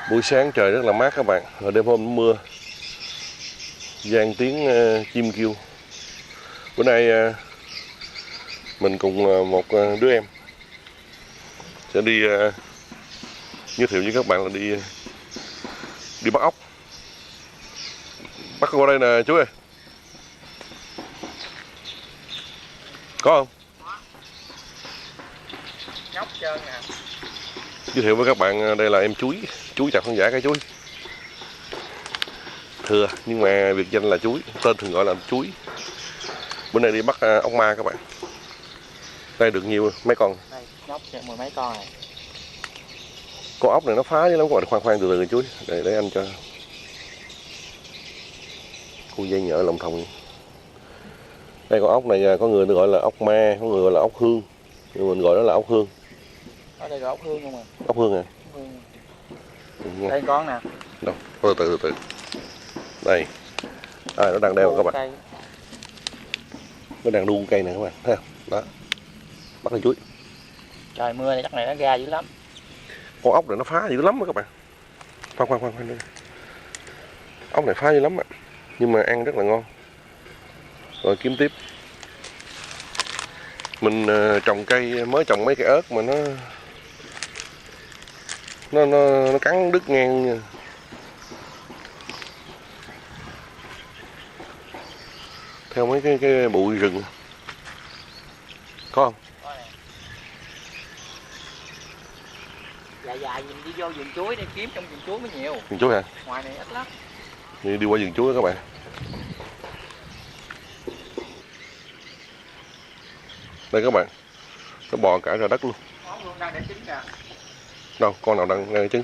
Buổi sáng trời rất là mát các bạn, rồi đêm hôm mưa, vang tiếng chim kêu. Bữa nay mình cùng một đứa em sẽ đi giới thiệu với các bạn là đi bắt ốc. Bắt qua đây nè chú ơi. Có không? Nhóc trơn nè. Giới thiệu với các bạn đây là em chuối chặt con giả cái chuối. Thừa nhưng mà biệt danh là chuối, tên thường gọi là chuối. Bữa nay đi bắt ốc ma các bạn. Đây được nhiều mấy con. Đây, nhóc mười mấy con này. Con ốc này nó phá chứ lắm các bạn, khoan từ từ chuối. Để anh cho. Khu dây nhợ lồng thòng. Đây con ốc này có người gọi là ốc ma, có người gọi là ốc hương. Nhưng mình gọi nó là ốc hương. Ở đây có ốc hương không à? Ốc hương à? Đây con nè. Đâu, từ từ. Đây. Nó đang đeo các bạn. Cây. Nó đang đu cây này các bạn, thấy không? Đó. Bắt con chuối. Trời mưa này chắc này nó ra dữ lắm. Con ốc này nó phá dữ lắm đó các bạn. Khoan. Ốc này phá dữ lắm ạ. Nhưng mà ăn rất là ngon. Rồi kiếm tiếp. Mình trồng cây, mới trồng mấy cây ớt mà nó cắn đứt ngang nha. Theo mấy cái bụi rừng. Có không? Có nè. Dài mình đi vô vườn chuối để kiếm trong vườn chuối mới nhiều. Vườn chuối hả? Ngoài này ít lắm. Đi qua vườn chuối đó các bạn. Đây các bạn. Nó bò cả ra đất luôn. Con luôn đang để trứng kìa. Đâu, con nào đang đẻ trứng?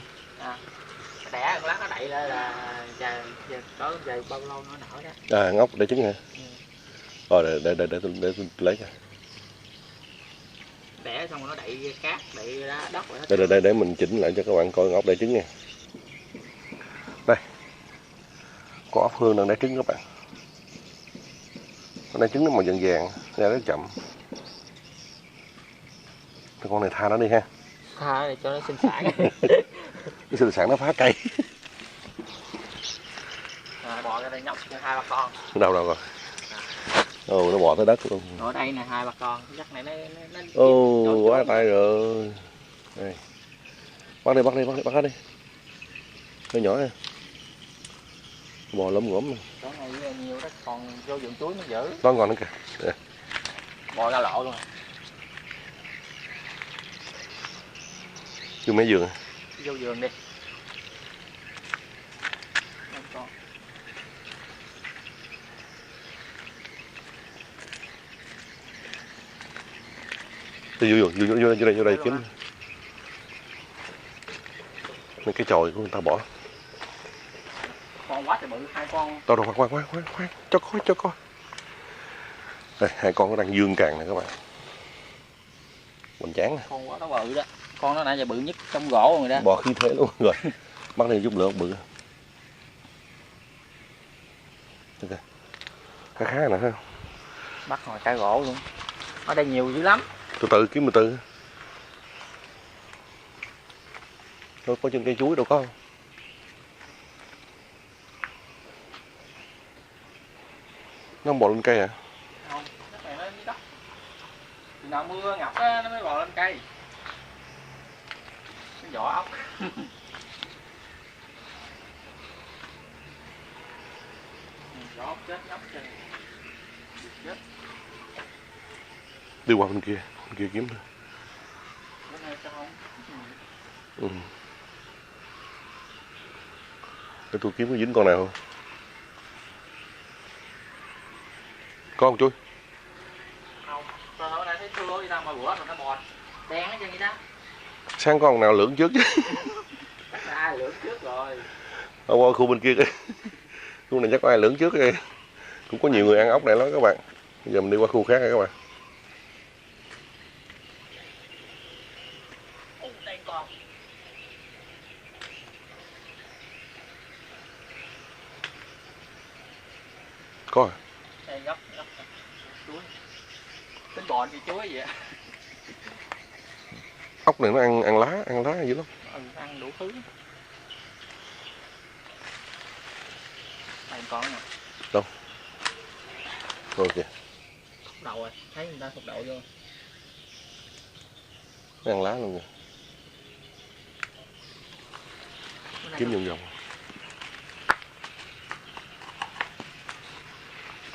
Đẻ lát nó đậy lên là có về bao lâu nó nở đó. Ngốc để trứng hả? Rồi để tôi lấy cho. Đẻ xong rồi nó đậy cát, đậy ra đất rồi hết. Để mình chỉnh lại cho các bạn coi ốc đẻ trứng nha. Đây. Có ốc hương đang đẻ trứng các bạn. Nó đẻ trứng nó màu vàng vàng, ra rất chậm. Cái con này tha nó đi ha. Tha để cho nó sinh sản. Cái sinh sản nó phá cây. Bò ra đây nhóc 2-3 con. Đâu rồi. Nó bò tới đất luôn. Ở đây nè 2-3 con, chắc này nó quá tay rồi. Đây. Bắt đi. Hơi nhỏ nha. Bò lấm ngỗm nè. Chỗ này nhiều đó, còn vô vườn chuối mới giữ. Đó còn nữa kìa. Đây. Bò ra lộ luôn. Vô mấy giường. Vô vườn đi. Con. Tôi vô đây kiếm. Mấy cái chòi của người ta bỏ. Con quá trời bự, 2 con. Đâu khoan. Cho coi. Đây, 2 con nó đang dương càng này các bạn. Hoành tráng nè. Con quá nó bự đó. Con nó nãy giờ bự nhất trong gỗ rồi đó. Bò khí thế luôn rồi. Bắt lên giúp lượng bự. Ok. Khá nè ha. Bắt ngoài cả gỗ luôn. Ở đây nhiều dữ lắm. Từ từ kiếm từ. Đâu có trên cây chuối đâu có không? Nó không bò lên cây à? Không, cái này nó dưới đất. Khi nào mưa ngập á nó mới bò lên cây. Cái vỏ ốc. Vỏ ốc chết nhóc trên. Chết. Đi qua bên kia kiếm thôi. Bữa nay sao không? Để tôi kiếm có dính con nào không? Có không chuối? Không, bữa nay thấy thưa đi ra mà bữa rồi nó bò đen hết trơn vậy đó. Sáng con nào lưỡng trước chứ? Chắc là ai lưỡng trước rồi. Ở qua khu bên kia kìa. Khu này chắc có ai lưỡng trước kìa. Cũng có nhiều người ăn ốc này lắm các bạn. Bây giờ mình đi qua khu khác rồi các bạn. Đây con. Có à? Đây gấp chuối. Tính bò thì chuối vậy. Ốc này nó ăn lá dữ lắm. Ăn đủ thứ. Đây con nè. Đâu? Ok. Thúc đậu rồi, thấy người ta thúc đậu vô. Nó ăn lá luôn kìa. Kiếm vòng vòng.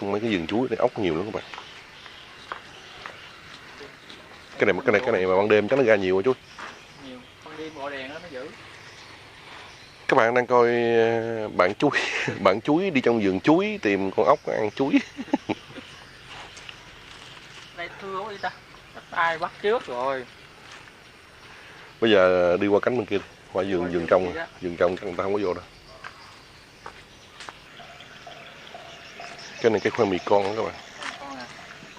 Không, mấy cái vườn chuối này ốc nhiều lắm các bạn. Cái này mà ban đêm chắc nó ra nhiều rồi chú. Nhiều, con đi bộ đèn đó nó giữ. Các bạn đang coi bạn chuối đi trong vườn chuối tìm con ốc ăn chuối. Đây thưa quá đi ta. Chắc ai bắt trước rồi. Bây giờ đi qua cánh bên kia đi. Qua vườn trong chắc người ta không có vô đâu. Cái này cái khoai mì con đó các bạn. Con nè.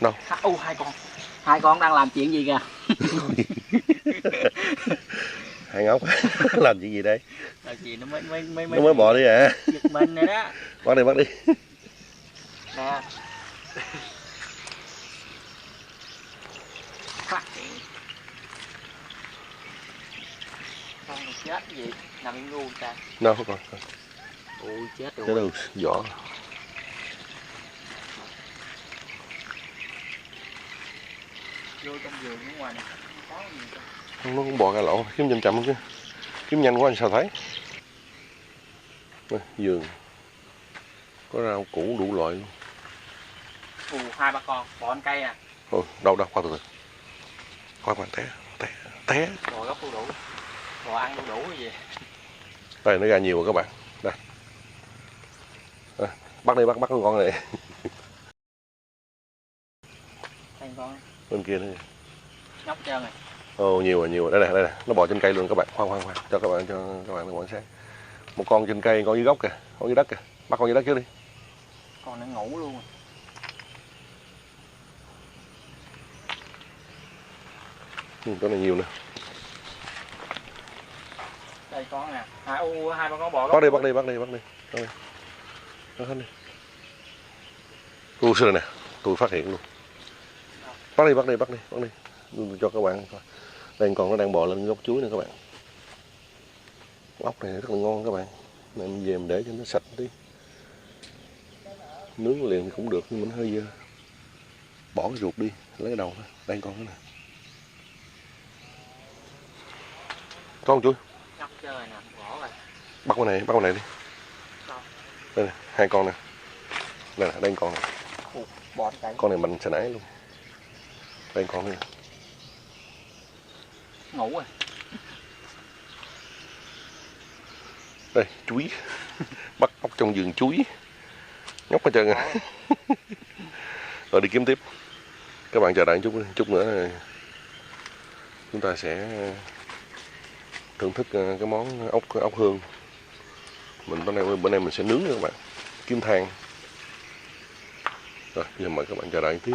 Đâu? Hai con đang làm chuyện gì kìa? Hai ngốc làm chuyện gì đây? Làm gì nó Mới bỏ đi à? giật mình rồi đó. Bắt đi. Nè. Phát hiện. Con này chết cái gì? Nằm im ngu ta. Đâu con. Ui chết rồi. Chết đâu, vỏ. Vô trong vườn ở ngoài này. Có gì không? Nó cũng bò ra lỗ, kiếm chậm chứ. Kiếm nhanh quá anh sao thấy. Đây, vườn. Có rau củ đủ loại luôn. Hai ba con, bò ăn cây nè. Ôi, đâu, khoan từ từ. Khoan té. Bò gốc đu đủ. Bò ăn đu đủ cái gì? Đây, nó ra nhiều rồi các bạn. Đây. Bắt con này. Đây con. Bên kia nữa. Nhóc trơn này. Ồ, nhiều rồi. Đây này. Nó bò trên cây luôn các bạn. Khoan. Cho các bạn được quan sát. Một con trên cây, con dưới gốc kìa. Con dưới đất kìa. Bắt con dưới đất trước đi. Con nó ngủ luôn rồi. Con này nhiều nè. Đây con nè. Hai ba con bò Bắt đi. Đó hết đi. Xưa nè, tôi phát hiện luôn. Bắt đi. Cho các bạn coi. Đây còn nó đang bò lên gốc chuối nè các bạn. Ốc này rất là ngon các bạn. Này mình về mình để cho nó sạch tí. Nướng liền thì cũng được nhưng mà nó hơi dơ. Bỏ cái ruột đi, lấy cái đầu thôi. Đây con nữa nè. Con chuối. Nhóc chơi nè, bỏ rồi. Bắt con này đi. Đây nè, hai con nè. Đây con nè. Bò chạy. Con này mình sẽ nãy luôn. Đây con nữa. Ngủ rồi. Đây, chuối. Bắt ốc trong vườn chuối. Nhóc hết trơn à. Rồi đi kiếm tiếp. Các bạn chờ đợi chút nữa rồi chúng ta sẽ thưởng thức cái món ốc hương. Bữa nay mình sẽ nướng nữa các bạn. Kiếm than. Rồi, giờ mời các bạn chờ đợi tí.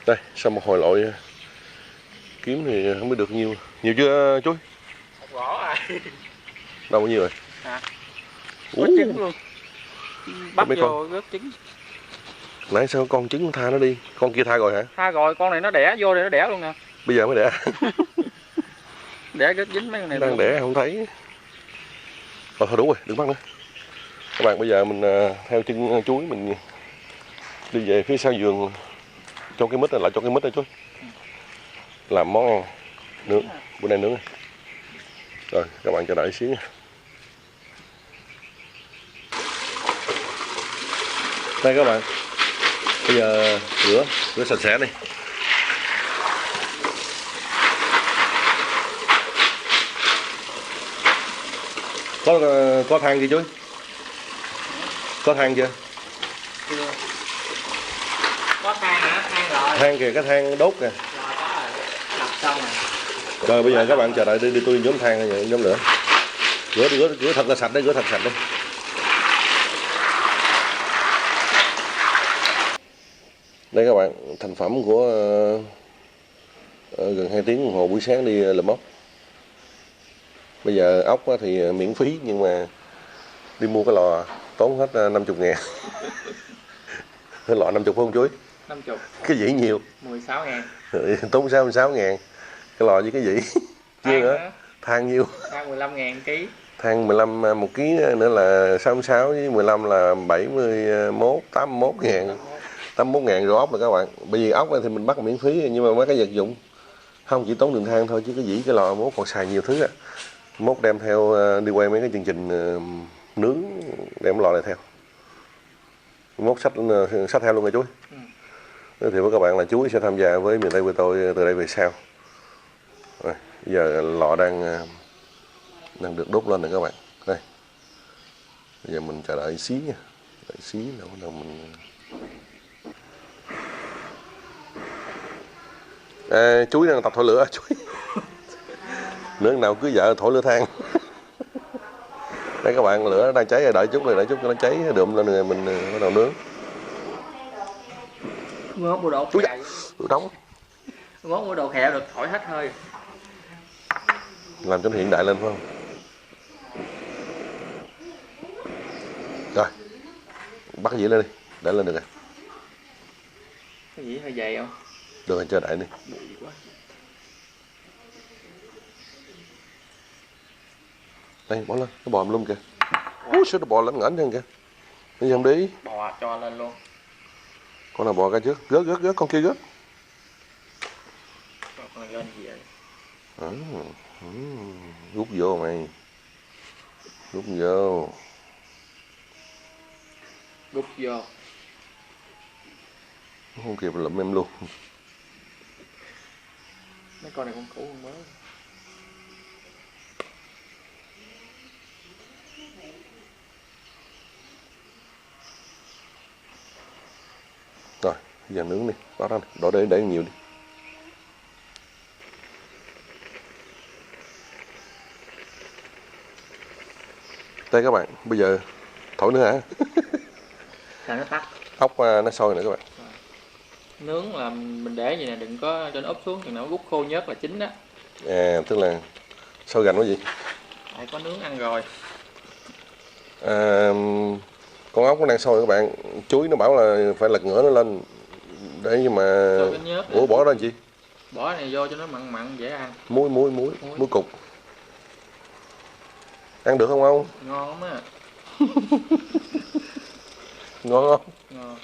Đây, sau một hồi lội kiếm thì không biết được nhiều. Nhiều chưa chú? Một vỏ à. Đâu bao nhiêu rồi? Hả? Có trứng luôn. Bắt vô rớt trứng. Nãy sao con trứng tha nó đi? Con kia tha rồi hả? Tha rồi, con này nó đẻ vô thì nó đẻ luôn nè. Bây giờ mới đẻ. Đẻ rớt dính mấy con này. Đang đẻ không thấy. Thôi đủ rồi, đừng bắt nữa. Các bạn bây giờ mình theo chân chuối mình đi về phía sau vườn cho cái mít này lại cho cái mít đây chú. Làm món ăn nướng, bữa nay nướng. Rồi các bạn chờ đợi xíu nha. Đây các bạn. Bây giờ rửa sạch sẽ đi. Có than gì chú? Có than chưa? Chưa. Có than hả? Than rồi. Than kìa, cái than đốt kìa. Rồi có rồi. Đập xong rồi. Rồi bây giờ các bạn chờ đợi đi tôi nhóm than rồi nhóm lửa. Rửa thật là sạch đấy, rửa thật sạch đấy. Đây các bạn, thành phẩm của gần 2 tiếng đồng hồ buổi sáng đi lượm ốc. Bây giờ ốc thì miễn phí nhưng mà đi mua cái lò tốn hết 50.000. Cái lò 50 không chuối? 50. Cái dĩ nhiều. 16.000. Tốn 66.000. Cái lò với cái dĩ. Chia nữa. Than nhiêu? Than 15.000 ký. Than 15 một ký nữa là 66 với 15 là 71, 81 ngàn. 81 ngàn rồi ốc rồi các bạn. Bởi vì ốc này thì mình bắt miễn phí nhưng mà mấy cái vật dụng không chỉ tốn đường than thôi chứ cái dĩ cái lò mốt còn xài nhiều thứ á. Mốt đem theo đi quay mấy cái chương trình nướng đem lò này theo. Mốt sách theo luôn rồi chú. Giới thiệu với các bạn là chú sẽ tham gia với miền Tây quê tôi từ đây về sau. Rồi, giờ lò đang được đốt lên rồi các bạn. Đây. Bây giờ mình chờ đợi xí nha. Đợi xí nữa bắt đầu mình chuối đang tập thổi lửa chuối. Nữa nào cứ vợ thổi lửa than. Đây các bạn, lửa đang cháy rồi, đợi chút cho nó cháy đượm lên rồi mình bắt đầu nướng. Món bộ đồ Chuối khè. đóng. Món bộ đồ khè được thổi hết hơi. Làm cho nó hiện đại lên phải không? Rồi. Bắt dĩa lên đi, để lên được rồi. Cái gì hơi dày không? Được rồi, chờ đợi đi. Bụi quá. Đây, bỏ lên, nó bò luôn kìa. Úi, sao nó bò lên ngẩn chân kìa. Bây giờ không để ý. Bò cho lên luôn. Con nào bò ra trước, gớt, con kia gớt. Con này lên gì vậy? Rút vô mày. Rút vô. Rút vô. Không kịp lụm em luôn. Mấy con này con cũ con mới. Rồi, giờ nướng đi, bỏ ra đi, đổ để nhiều đi. Đây các bạn, bây giờ thổi nữa hả? Là nó tắt. Ốc nó sôi nữa các bạn. Nướng là mình để vậy nè, đừng có cho nó úp xuống, chừng nào nó rút khô nhớt là chín đó. Tức là sôi gành cái gì? Phải có nướng ăn rồi. Con ốc nó đang sôi các bạn, chuối nó bảo là phải lật ngửa nó lên để nhưng mà ủa bỏ ra làm chi? Bỏ này vô cho nó mặn mặn dễ ăn. Muối cục. Ăn được không ông? Ngon lắm á. Ngon không? Ngon.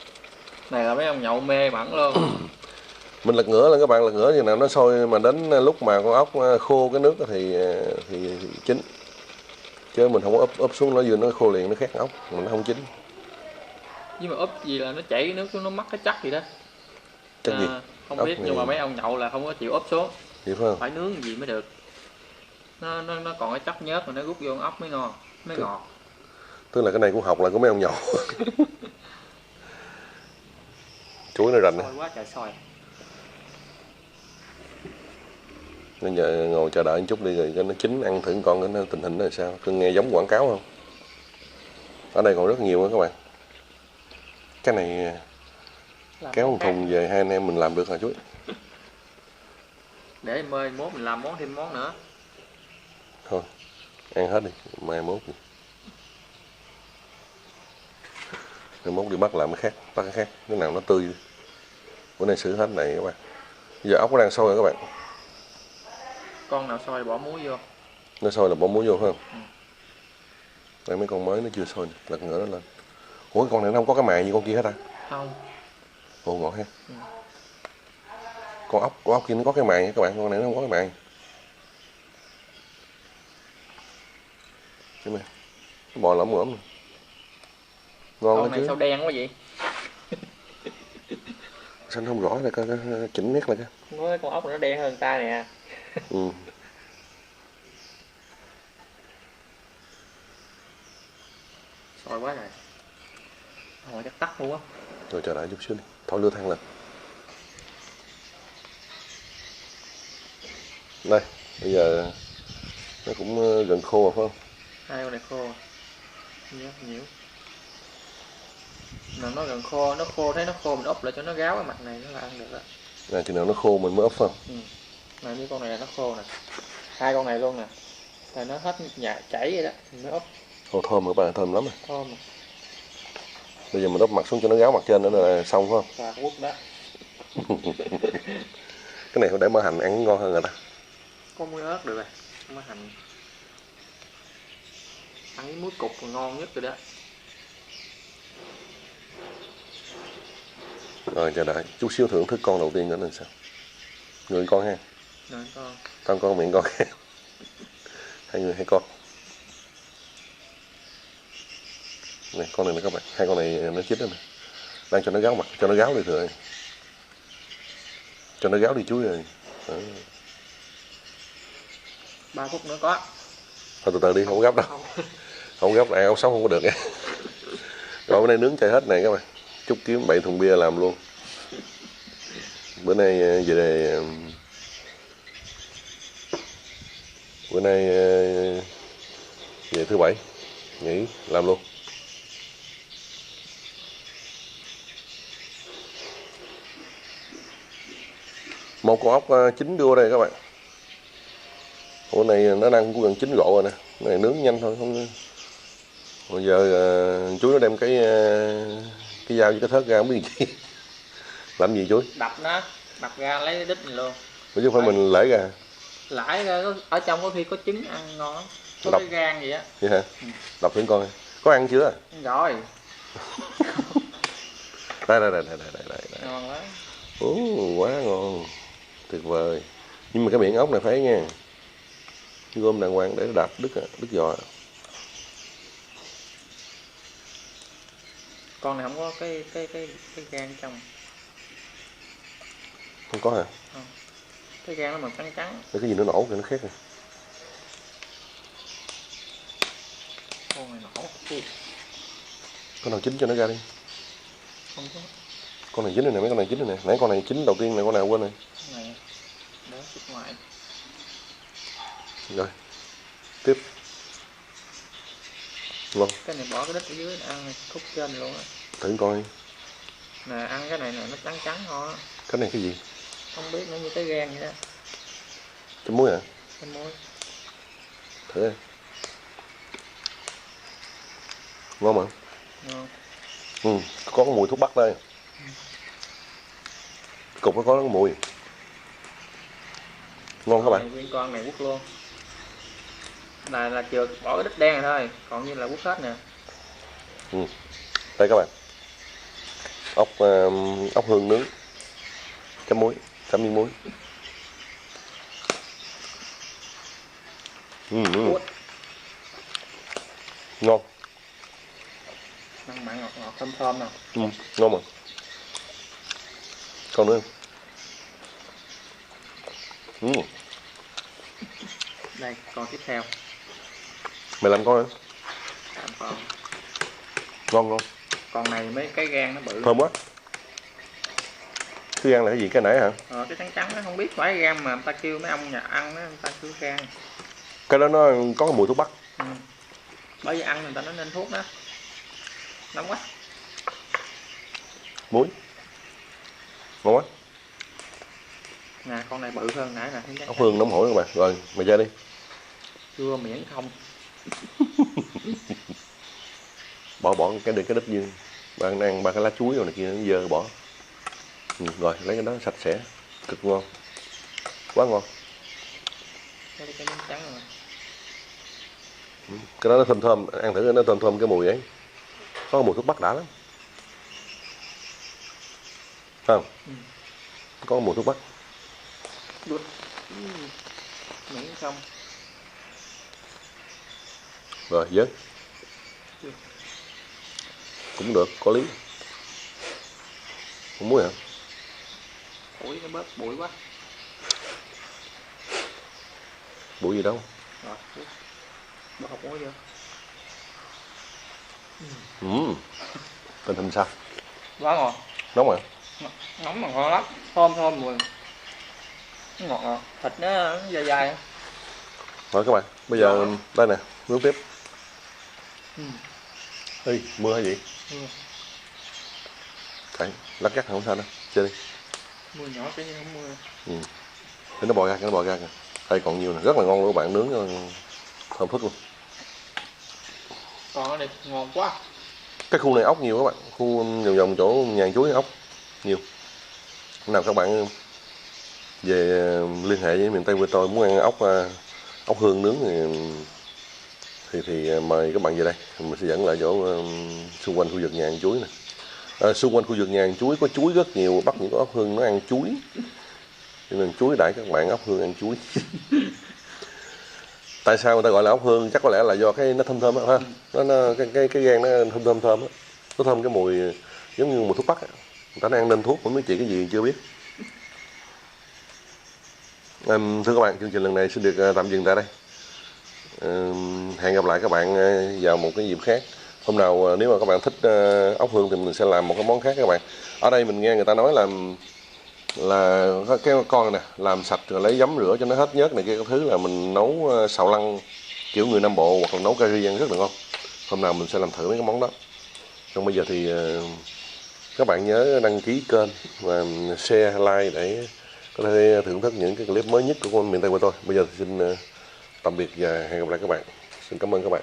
Này là mấy ông nhậu mê mặn luôn. Mình lật ngửa lên các bạn, lật ngửa như nào nó sôi mà đến lúc mà con ốc khô cái nước thì chín. Chứ mình không có úp xuống nó vừa nó khô liền nó khác ốc, mà nó không chín. Với mà úp gì là nó chảy cái nước xuống nó mắc cái chắc gì đó. Chắc gì? Không ốc biết nhưng mà mấy ông nhậu là không có chịu úp xuống. Vậy phải không? Phải nướng gì mới được. Nó còn cái chắc nhớt mà nó rút vô con ốc mới ngon, mới ngọt. Tức là cái này cũng học là của mấy ông nhậu. Chuối nó rành nè. Sôi quá trời sôi. Bây giờ ngồi chờ đợi một chút đi rồi cho nó chín ăn thử con cái tình hình nó là sao. Cứ nghe giống quảng cáo không? Ở đây còn rất nhiều nữa các bạn. Cái này Làm kéo một thùng về hai anh em mình làm được hả chú? Để mai mốt mình làm thêm món nữa. Thôi, ăn hết đi, mai mốt đi. Mai mốt đi bắt làm cái khác, bắt cái khác, cái nào nó tươi. Bữa nay xử hết này các bạn. Giờ ốc nó đang sôi rồi các bạn. Con nào sôi bỏ muối vô. Nó sôi là bỏ muối vô phải không? Đây mấy con mới nó chưa sôi, lật ngửa nó lên. Ủa con này nó không có cái màng như con kia hết à? Không. Ồ ngọt ha. Con ốc kia nó có cái màng nha các bạn, con này nó không có cái màng. Chứ mày, nó bò lỏng ngỗm. Ngon con này chứ. sao đen quá vậy? Xanh không rõ này coi chỉnh nét lại coi. Nói con ốc nó đen hơn ta nè. Ừ. Sôi quá rồi. Thôi chắc tắt luôn á. Rồi chờ đợi chút xíu đi, thổi lửa than lên. Đây, bây giờ nó cũng gần khô rồi phải không? Hai con này khô. Nhiều. Mà nó gần khô, nó khô thấy nó khô mình úp lại cho nó ráo cái mặt này nó là ăn được đó. Này chừng nào nó khô mình mới ấp phải không? Này như con này là nó khô nè. Hai con này luôn nè. Rồi nó hết nhà chảy vậy đó, mình mới úp. Ồ thơm các bạn, thơm lắm rồi. Thơm. Bây giờ mình úp mặt xuống cho nó ráo mặt trên nữa là xong phải không? Và quất đó. Cái này để mỡ hành ăn ngon hơn rồi ta. Có muối ớt được rồi. không có hành. Ăn với muối cục là ngon nhất rồi đó. Rồi chờ đợi chút xíu thưởng thức con đầu tiên nữa là sao? Người con ha. Rồi con. Con miệng con ha. Hai người hai con. Này con này nè các bạn, hai con này nó chết rồi nè. Đang cho nó gáo mặt, cho nó gáo đi thừa. Cho nó gáo đi chuối rồi. Đó. 3 phút nữa có. Thôi từ từ đi, không gấp đâu. Không gấp, ai ốc sống không có được nha. Rồi bữa nay nướng chay hết này các bạn. Chút kiếm 7 thùng bia làm luôn. Bữa nay về đây, bữa nay về thứ bảy nghỉ làm luôn. Một con ốc chín đưa đây các bạn. Bữa nay nó đang cũng gần chín rộ rồi nè. Cái này nướng nhanh thôi không. Bây giờ chú nó đem cái dao với cái thớt ra không biết gì. Làm gì chú? Đập ra lấy đít này luôn. Chứ không phải mình lễ ra. Lãi ra ở trong có khi có trứng ăn ngon lắm. Có Đập. cái gan gì á. Vậy hả? Đọc thử coi. Có ăn chưa? Rồi. Đây. Ngon quá. Quá ngon. Tuyệt vời. Nhưng mà cái miệng ốc này phải nha. Gom đàng hoàng để nó đạp đứt giò. Con này không có cái gan trong. Không có hả? Không. Cái gan nó màu trắng trắng. Để cái gì nó nổ thì nó khác rồi. Con này nổ. Con nào chín cho nó ra đi. Không có. Con này chín rồi nè, mấy con này chín rồi nè. Nãy con này chín đầu tiên này, con nào quên rồi. Này. Đó chút ngoài. Rồi. Tiếp. Vâng. Cái này bỏ cái đít ở dưới ăn khúc trên luôn á. Thử coi. Nè ăn cái này nè nó trắng trắng thôi. Cái này cái gì? Không biết nó như cái gan vậy đó. Chấm muối hả? Cái muối. Thử đi. Ngon mà. Ngon. Có cái mùi thuốc bắc đây. Cục nó có cái mùi. Ngon các bạn. Nguyên con này quất luôn. Là chưa bỏ cái đít đen này thôi, còn như là quất hết nè. Đây các bạn. Ốc hương nướng. Chấm muối, chấm miếng muối. Ngon. Mặn mặn ngọt ngọt thơm thơm nè. Ngon mà. Còn nữa không? Đây, con tiếp theo. Mày làm con hả? Làm con. Ngon. Con này mấy cái gan nó bự. Thơm quá. Cái gan là cái gì? Cái nãy hả? Cái trắng trắng nó không biết phải gan mà người ta kêu mấy ông nhà ăn đó, người ta kêu gan. Cái đó nó có cái mùi thuốc bắc. Bởi vì ăn người ta nói nên thuốc đó. Nóng quá. Muối. Ngon quá. Nè con này bự hơn nãy nè. Ốc hương nóng hổi các bạn. Rồi mày ra đi. Chưa miễn không. Bỏ cái đít dương. Bạn ăn ba cái lá chuối rồi này kia nó dơ bỏ. Rồi lấy cái đó sạch sẽ. Cực ngon. Quá ngon. Cái miếng trắng rồi. Cái đó nó thơm, ăn thử nó thơm cái mùi ấy. Có mùi thuốc bắc đã lắm. Không? Có mùi thuốc bắc. Miễn không. Rồi dớt. Cũng được, có lý. Không muối hả? Ủi nó bớt bụi quá. Bụi gì đâu. Rồi, bỏ hộp muối vô. Tình hình sao? Quá ngon. Nóng hả? Nóng mà ngon lắm. Thơm mùi. Ngọt ngọt. Thịt nó dai dai. Rồi các bạn, bây giờ đây nè, nướng tiếp. Ê, mưa hay gì? Đấy, lắc cắt không sao đâu, chơi đi. Mưa nhỏ cái như không mưa. Để nó bò ra kìa. Đây còn nhiều nè, rất là ngon luôn các bạn, nướng thơm phức luôn. Còn ở đây ngon quá. Cái khu này ốc nhiều các bạn, khu vòng chỗ nhà chuối ốc nhiều. Nào các bạn về liên hệ với miền Tây với tôi muốn ăn ốc ốc hương nướng thì mời các bạn về đây, mình sẽ dẫn lại chỗ xung quanh khu vực nhà ăn chuối này. Xung quanh khu vực nhà ăn chuối có chuối rất nhiều, bắt những con ốc hương nó ăn chuối, cho nên chuối đãi các bạn ốc hương ăn chuối. Tại sao người ta gọi là ốc hương? Chắc có lẽ là do cái nó thơm đó, ha. Nó cái gan nó thơm á, nó thơm cái mùi giống như mùi thuốc bắc. Người ta đang ăn nên thuốc, không biết chị cái gì chưa biết. Thưa các bạn, chương trình lần này xin được tạm dừng tại đây. Hẹn gặp lại các bạn vào một cái dịp khác. Hôm nào nếu mà các bạn thích ốc hương thì mình sẽ làm một cái món khác các bạn. Ở đây mình nghe người ta nói là cái con này nè, làm sạch rồi lấy giấm rửa cho nó hết nhớt này kia các thứ, là mình nấu xào lăn kiểu người Nam Bộ hoặc là nấu cà ri ăn rất là ngon. Hôm nào mình sẽ làm thử mấy cái món đó. Còn bây giờ thì các bạn nhớ đăng ký kênh và share, like để có thể thưởng thức những cái clip mới nhất của con miền Tây của tôi. Bây giờ thì xin tạm biệt và hẹn gặp lại các bạn. Xin cảm ơn các bạn.